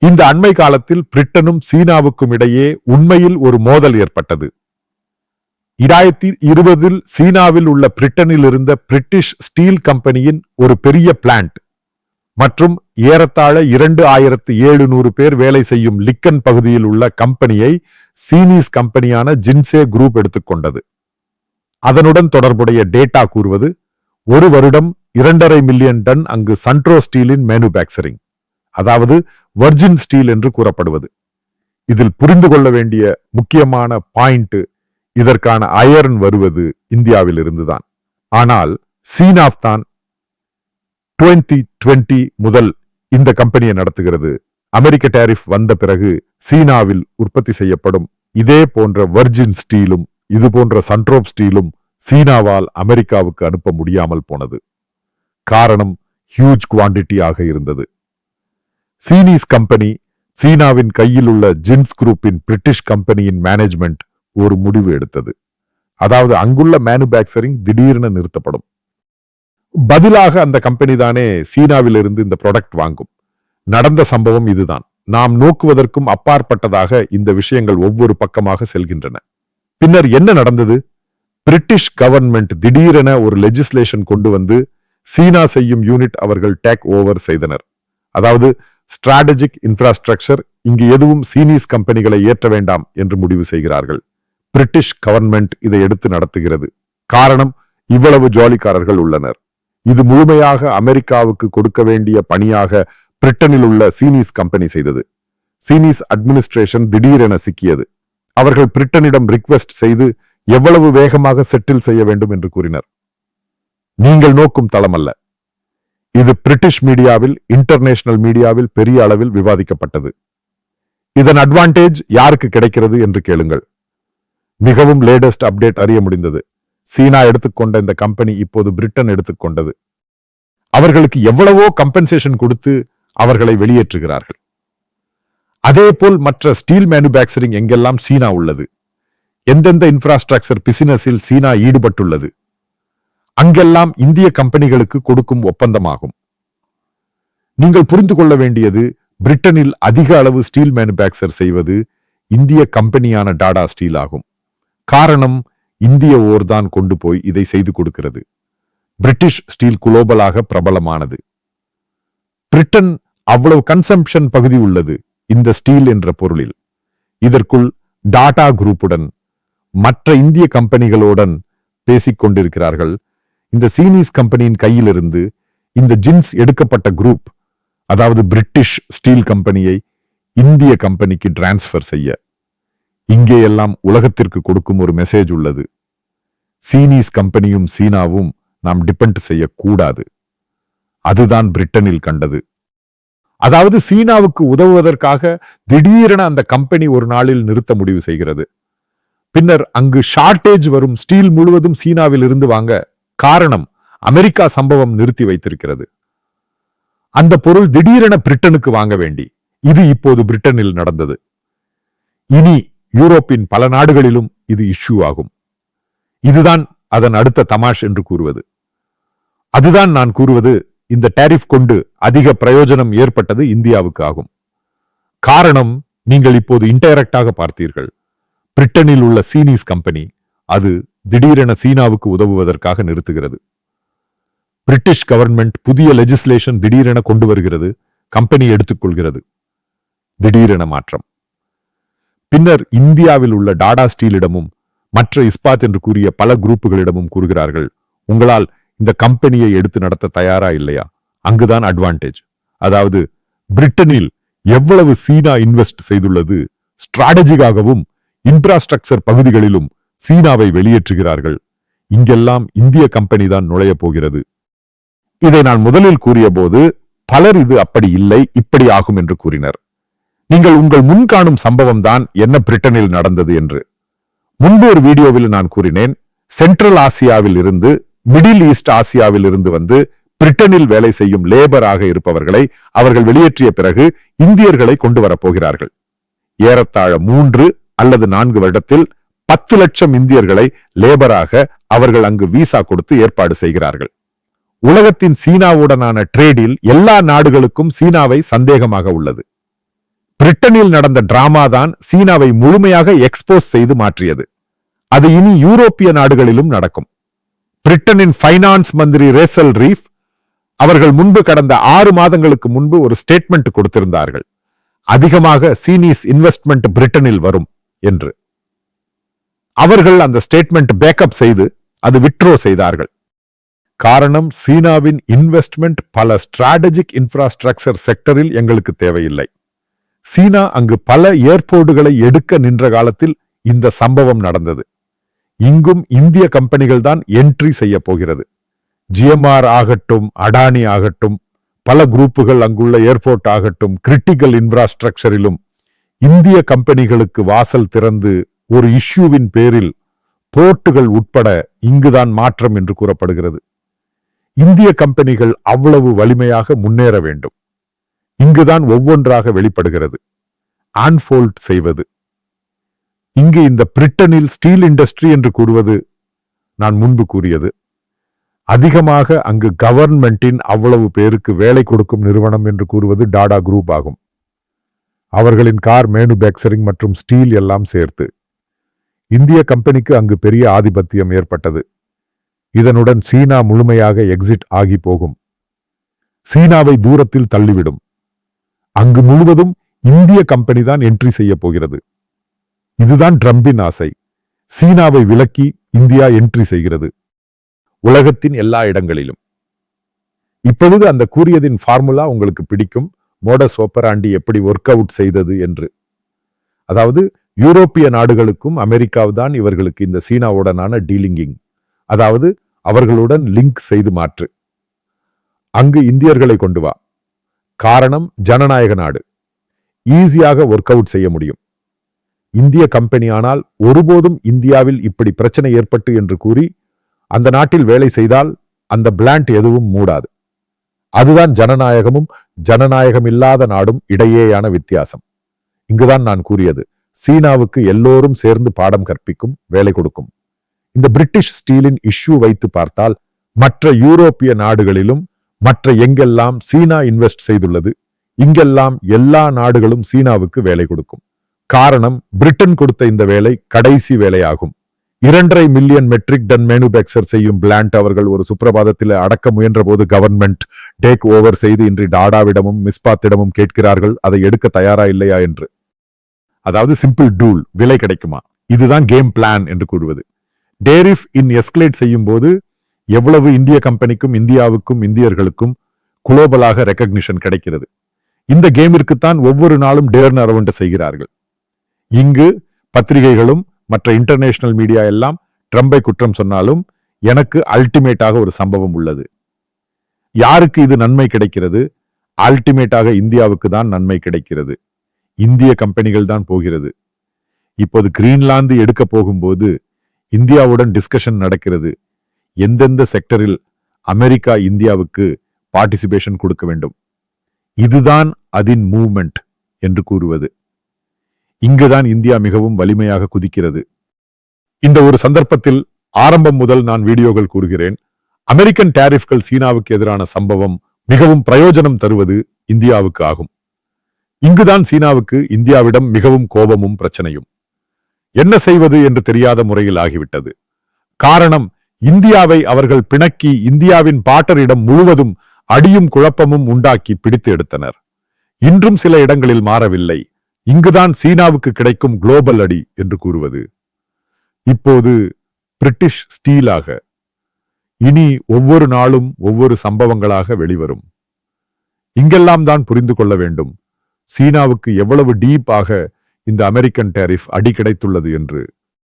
இந்த அண்மை காலத்தில் பிரிட்டனும் சீனாவுக்கும் இடையே உண்மையில் ஒரு மோதல் ஏற்பட்டது. 2020 சீனாவில் உள்ள பிரிட்டனில் இருந்த பிரிட்டிஷ் ஸ்டீல் கம்பெனியின் ஒரு பெரிய பிளான்ட் மற்றும் ஏறத்தாழ 2700 பேர் வேலை செய்யும் லிக்கன் பகுதியில் உள்ள கம்பெனியை சீனீஸ் கம்பெனியான ஜின்சே குரூப் எடுத்துக்கொண்டது. அதனுடன் தொடர்புடைய டேட்டா கூறுவது, ஒரு வருடம் 2.5 மில்லியன் டன் அங்கு சன்ட்ரோ ஸ்டீலின் மேனுபேக்சரிங், அதாவது வர்ஜின் ஸ்டீல் என்று கூறப்படுவது. இதில் புரிந்து கொள்ள வேண்டிய முக்கியமான பாயிண்ட், இதற்கான அயர்ன் வருவது இந்தியாவில் இருந்துதான். ஆனால் சீனாப் தான் 2020 முதல் இந்த கம்பெனியை நடத்துகிறது. அமெரிக்க டேரிஃப் வந்த பிறகு சீனாவில் உற்பத்தி செய்யப்படும் இதே போன்ற வர்ஜின் ஸ்டீலும் இது போன்ற சன்ட்ரோப் ஸ்டீலும் சீனாவால் அமெரிக்காவுக்கு அனுப்ப முடியாமல் போனது. காரணம் ஹியூஜ் குவாண்டிட்டி ஆக இருந்தது. சீனீஸ் கம்பெனி சீனாவின் கையில் உள்ள ஜின்ஸ் குரூப்பின் பிரிட்டிஷ் கம்பெனியின் மேனேஜ்மெண்ட் ஒரு முடிவு எடுத்தது. அதாவது அங்குள்ள மேனுபேக்சரிங் திடீரென நிறுத்தப்படும். பதிலாக அந்த கம்பெனி தானே சீனாவில் இருந்து இந்த ப்ராடக்ட் வாங்கும். நடந்த சம்பவம் இதுதான். நாம் நோக்குவதற்கும் அப்பாற்பட்டதாக இந்த விஷயங்கள் ஒவ்வொரு பக்கமாக செல்கின்றன. பின்னர் என்ன நடந்தது? பிரிட்டிஷ் கவர்மெண்ட் திடீரென ஒரு லெஜிஸ்லேஷன் கொண்டு வந்து சீனா செய்யும் யூனிட் அவர்கள் டேக் ஓவர் செய்தனர். அதாவது ஸ்ட்ராட்டஜிக் இன்ஃப்ராஸ்ட்ரக்சர், இங்கு எதுவும் சீனீஸ் கம்பெனிகளை ஏற்ற வேண்டாம் என்று முடிவு செய்கிறார்கள். பிரிட்டிஷ் கவர்மெண்ட் இதை எடுத்து நடத்துகிறது. காரணம், இவ்வளவு ஜாலிக்காரர்கள் உள்ளனர். இது முழுமையாக அமெரிக்காவுக்கு கொடுக்க வேண்டிய பணியாக பிரிட்டனில் உள்ள சீனீஸ் கம்பெனி செய்தது. சீனீஸ் அட்மினிஸ்ட்ரேஷன் திடீரென சிக்கியது. அவர்கள் பிரிட்டனிடம் ரிக்வெஸ்ட் செய்து எவ்வளவு வேகமாக செட்டில் செய்ய வேண்டும் என்று கூறினர். நீங்கள் நோக்கும் தளமல்ல. இது பிரிட்டிஷ் மீடியாவில், இன்டர்நேஷனல் மீடியாவில் பெரிய அளவில் விவாதிக்கப்பட்டது. இதன் அட்வான்டேஜ் யாருக்கு கிடைக்கிறது என்று கேளுங்கள். மிகவும் லேட்டஸ்ட் அப்டேட் அறிய முடிந்தது. சீனா எடுத்துக்கொண்ட இந்த கம்பெனி இப்போது பிரிட்டன் எடுத்துக்கொண்டது. அவர்களுக்கு எவ்வளவோ கம்பன்சேஷன் கொடுத்து அவர்களை வெளியேற்றுகிறார்கள். அதேபோல் மற்ற ஸ்டீல் மேனுபேக்சரிங் எங்கெல்லாம் சீனா உள்ளது, எந்தெந்த இன்ஃப்ராஸ்ட்ரக்சர் பிசினஸில் சீனா ஈடுபட்டுள்ளது, அங்கெல்லாம் இந்திய கம்பெனிகளுக்கு கொடுக்கும் ஒப்பந்தமாகும். நீங்கள் புரிந்து கொள்ள வேண்டியது, பிரிட்டனில் அதிக அளவு ஸ்டீல் மேனுபேக்சர் செய்வது இந்திய கம்பெனியான டாடா ஸ்டீல் ஆகும். காரணம், இந்திய ஓர்தான் கொண்டு போய் இதை செய்து கொடுக்கிறது. பிரிட்டிஷ் ஸ்டீல் குளோபலாக பிரபலமானது. பிரிட்டன் அவ்வளவு கன்சம்ப்ஷன் பகுதி உள்ளது இந்த ஸ்டீல் என்ற பொருளில். இதற்குள் டாடா குரூப்புடன் மற்ற இந்திய கம்பெனிகளுடன் பேசிக் கொண்டிருக்கிறார்கள். இந்த சீனீஸ் கம்பெனியின் கையிலிருந்து இந்த ஜின்ஸ் எடுக்கப்பட்ட குரூப், அதாவது பிரிட்டிஷ் ஸ்டீல் கம்பெனியை இந்திய கம்பெனிக்கு டிரான்ஸ்பர் செய்ய. இங்கே எல்லாம் உலகத்திற்கு கொடுக்கும் ஒரு மெசேஜ் உள்ளது. சீனீஸ் கம்பெனியும் சீனாவும் நாம் டிபெண்ட் செய்யக்கூடாது. அதுதான் பிரிட்டனில் கண்டது. அதாவது சீனாவுக்கு உதவுவதற்காக திடீரென அந்த கம்பெனி ஒரு நாளில் நிறுத்த முடிவு செய்கிறது. பின்னர் அங்கு ஷார்டேஜ் வரும். ஸ்டீல் முழுவதும் சீனாவில் இருந்து வாங்க. காரணம், அமெரிக்கா சம்பவம் நிறுத்தி வைத்திருக்கிறது. அந்த பொருள் திடீரென பிரிட்டனுக்கு வாங்க வேண்டி. இது இப்போது பிரிட்டனில் நடந்தது. இனி யூரோப்பின் பல நாடுகளிலும் இது இஷ்யூ ஆகும். இதுதான் அதன் அடுத்த தமாஷ் என்று கூறுவது. அதுதான் நான் கூறுவது, இந்த டேரிஃப் கொண்டு அதிக பிரயோஜனம் ஏற்பட்டது இந்தியாவுக்கு ஆகும். காரணம், நீங்கள் இப்போது இன்டைரக்டாக பார்த்தீர்கள். பிரிட்டனில் உள்ள சீனீஸ் கம்பெனி அது திடீரென சீனாவுக்கு உதவுவதற்காக நிறுத்துகிறது. பிரிட்டிஷ் கவர்மெண்ட் புதிய லெஜிஸ்லேஷன் திடீரென கொண்டு வருகிறது. கம்பெனி எடுத்துக்கொள்கிறது. திடீரென மாற்றம். பின்னர் இந்தியாவில் உள்ள டாடா ஸ்டீலிடமும் மற்ற இஸ்பாத் என்று கூறிய பல குரூப்புகளிடமும் கூறுகிறார்கள், உங்களால் இந்த கம்பெனியை எடுத்து நடத்த தயாரா இல்லையா? அங்குதான் அட்வான்டேஜ். அதாவது பிரிட்டனில் எவ்வளவு சீனா இன்வெஸ்ட் செய்துள்ளது, ஸ்ட்ராட்டஜிக்காகவும் இன்ஃப்ராஸ்ட்ரக்சர் பகுதிகளிலும் சீனாவை வெளியேற்றுகிறார்கள். இங்கெல்லாம் இந்திய கம்பெனி தான் நுழைய போகிறது. இதை நான் முதலில் கூறிய போது பலர் இது அப்படி இல்லை, இப்படி ஆகும் என்று கூறினர். நீங்கள் உங்கள் முன் காணும் சம்பவம் தான் என்ன பிரிட்டனில் நடந்தது என்று. முன்பு ஒரு வீடியோவில் நான் கூறினேன், சென்ட்ரல் ஆசியாவில் இருந்து, மிடில் ஈஸ்ட் ஆசியாவில் இருந்து வந்து பிரிட்டனில் வேலை செய்யும் லேபராக இருப்பவர்களை அவர்கள் வெளியேற்றிய பிறகு இந்தியர்களை கொண்டு வரப்போகிறார்கள். ஏறத்தாழ 3 அல்லது 4 வருடத்தில் 10 லட்சம் இந்தியர்களை லேபராக அவர்கள் அங்கு விசா கொடுத்து ஏற்பாடு செய்கிறார்கள். உலகத்தின் சீனாவுடனான ட்ரேடில் எல்லா நாடுகளுக்கும் சீனாவை சந்தேகமாக உள்ளது. பிரிட்டனில் நடந்த டிராமா தான் சீனாவை முழுமையாக எக்ஸ்போஸ் செய்து மாற்றியது. அது இனி யூரோப்பிய நாடுகளிலும் நடக்கும். பிரிட்டனின் ஃபைனான்ஸ் மந்திரி ரேசல் ரீஃப் அவர்கள் முன்பு கடந்த 6 மாதங்களுக்கு முன்பு ஒரு ஸ்டேட்மெண்ட் கொடுத்திருந்தார்கள். அதிகமாக சீனீஸ் இன்வெஸ்ட்மெண்ட் பிரிட்டனில் வரும் என்று. அவர்கள் அந்த ஸ்டேட்மெண்ட் பேக்கப் செய்து அது விட்ரோ செய்தார்கள். காரணம், சீனாவின் இன்வெஸ்ட்மெண்ட் பல ஸ்ட்ராட்டஜிக் இன்ஃப்ராஸ்ட்ரக்சர் செக்டரில் எங்களுக்கு தேவையில்லை. சீனா அங்கு பல ஏர்போர்ட்டுகளை எடுக்க நின்ற காலத்தில் இந்த சம்பவம் நடந்தது. இங்கும் இந்திய கம்பெனிகள் தான் என்ட்ரி செய்ய போகிறது. ஜிஎம்ஆர் ஆகட்டும், அடானி ஆகட்டும், பல குரூப்புகள் அங்குள்ள ஏர்போர்ட் ஆகட்டும், கிரிட்டிக்கல் இன்ஃப்ராஸ்ட்ரக்சரிலும் இந்திய கம்பெனிகளுக்கு வாசல் திறந்து ஒரு இஷ்யூவின் பேரில் போர்ட்டுகள் உட்பட இங்குதான் மாற்றம் என்று கூறப்படுகிறது. இந்திய கம்பெனிகள் அவ்வளவு வலிமையாக முன்னேற வேண்டும். இங்குதான் ஒவ்வொன்றாக வெளிப்படுகிறது. ஆன்ஃபோல்ட் செய்வது. இங்கு இந்த பிரிட்டனில் ஸ்டீல் இண்டஸ்ட்ரி என்று கூறுவது நான் முன்பு கூறியது. அதிகமாக அங்கு கவர்மெண்டின் அவ்வளவு பேருக்கு வேலை கொடுக்கும் நிறுவனம் என்று கூறுவது டாடா குரூப் ஆகும். அவர்களின் கார் மேனுபேக்சரிங் மற்றும் ஸ்டீல் எல்லாம் சேர்த்து. இந்திய கம்பெனிக்கு அங்கு பெரிய ஆதிபத்தியம் ஏற்பட்டது. இதனுடன் சீனா முழுமையாக எக்ஸிட் ஆகி போகும். சீனாவை தூரத்தில் தள்ளிவிடும். அங்கு முழுவதும் இந்திய கம்பெனி தான் என்ட்ரி செய்ய போகிறது. இதுதான் ட்ரம்பின் ஆசை. சீனாவை விலக்கி இந்தியா என்ட்ரி செய்கிறது உலகத்தின் எல்லா இடங்களிலும். இப்பொழுது அந்த கூறியதின் ஃபார்முலா உங்களுக்கு பிடிக்கும். மோடஸ் ஆப்பராண்டி எப்படி ஒர்க் அவுட் செய்தது என்று. அதாவது யூரோப்பிய நாடுகளுக்கும் அமெரிக்காவுதான் இவர்களுக்கு இந்த சீனாவுடனான டீலிங்கிங், அதாவது அவர்களுடன் லிங்க் செய்து மாற்று. அங்கு இந்தியர்களை கொண்டு வா. காரணம், ஜனநாயக நாடு, ஈஸியாக ஒர்க் அவுட் செய்ய முடியும். இந்திய கம்பெனி ஆனால் ஒருபோதும் இந்தியாவில் இப்படி பிரச்சனை ஏற்பட்டு என்று கூறி அந்த நாட்டில் வேலை செய்தால் அந்த பிளான்ட் எதுவும் மூடாது. அதுதான் ஜனநாயகமும் ஜனநாயகம் இல்லாத நாடும் இடையேயான வித்தியாசம். இங்குதான் நான் கூறியது, சீனாவுக்கு எல்லோரும் சேர்ந்து பாடம் கற்பிக்கும், வேலை கொடுக்கும். இந்த பிரிட்டிஷ் ஸ்டீலின் இஷ்யூ வைத்து பார்த்தால் மற்ற யூரோப்பிய நாடுகளிலும் மற்ற எங்கெல்லாம் சீனா இன்வெஸ்ட் செய்துள்ளது, இங்கெல்லாம் எல்லா நாடுகளும் சீனாவுக்கு வேலை கொடுக்கும். காரணம், பிரிட்டன் கொடுத்த இந்த வேலை கடைசி வேலையாகும். 2.5 மில்லியன் மெட்ரிக் டன் மேனுபேக்சர் செய்யும் பிளான்ட் அவர்கள் ஒரு சுப்பிரபாதத்தில் அடக்க முயன்ற போது கவர்மெண்ட் டேக் ஓவர் செய்து இன்று டாடாவிடமும் மிஸ்பாத்திடமும் கேட்கிறார்கள் அதை எடுக்க தயாரா இல்லையா என்று. அதாவது சிம்பிள் டூல், விலை கிடைக்குமா? இதுதான் கேம் பிளான் என்று கூறுவது. டேரிஃப் இன் எஸ்கலேட் செய்யும் போது எவ்வளவு இந்திய கம்பெனிக்கும் இந்தியாவுக்கும் இந்தியர்களுக்கும் குளோபலாக ரெகக்னிஷன் கிடைக்கிறது. இந்த கேமிற்குத்தான் ஒவ்வொரு நாளும் டேர்ன் அரவுண்ட் செய்கிறார்கள். இங்கு பத்திரிகைகளும் மற்ற இன்டர்நேஷனல் மீடியா எல்லாம் ட்ரம்பை குற்றம் சொன்னாலும் எனக்கு அல்டிமேட்டாக ஒரு சம்பவம் உள்ளது. யாருக்கு இது நன்மை கிடைக்கிறது? அல்டிமேட்டாக இந்தியாவுக்கு தான் நன்மை கிடைக்கிறது. இந்திய கம்பெனிகள் தான் போகிறது. இப்போது கிரீன்லாந்து எடுக்க போகும்போது இந்தியாவுடன் டிஸ்கஷன் நடக்கிறது. எந்தெந்த செக்டரில் அமெரிக்கா இந்தியாவுக்கு பார்ட்டிசிபேஷன் கொடுக்க வேண்டும். இதுதான் அதன் மூவ்மெண்ட் என்று கூறுவது. இங்குதான் இந்தியா மிகவும் வலிமையாக குதிக்கிறது. இந்த ஒரு சந்தர்ப்பத்தில் ஆரம்பம் முதல் நான் வீடியோக்கள் கூறுகிறேன். அமெரிக்கன் டாரிஃப்கள் சீனாவுக்கு எதிரான சம்பவம் மிகவும் பிரயோஜனம் தருவது இந்தியாவுக்கு ஆகும். இங்குதான் சீனாவுக்கு இந்தியாவிடம் மிகவும் கோபமும் பிரச்சனையும். என்ன செய்வது என்று தெரியாத முறையில் ஆகிவிட்டது. காரணம், இந்தியாவை அவர்கள் பிணக்கி இந்தியாவின் பாட்டரிடம் முழுவதும் அடியும் குழப்பமும் உண்டாக்கி பிடித்து எடுத்தனர். இன்றும் சில இடங்களில் மாறவில்லை. இங்குதான் சீனாவுக்கு கிடைக்கும் குளோபல் அடி என்று கூறுவது. இப்போது பிரிட்டிஷ் ஸ்டீலாக இனி ஒவ்வொரு நாளும் ஒவ்வொரு சம்பவங்களாக வெளிவரும். இங்கெல்லாம் தான் புரிந்து கொள்ள வேண்டும் சீனாவுக்கு எவ்வளவு டீப்பாக இந்த அமெரிக்கன் டாரிஃப் அடி கிடைத்துள்ளது என்று.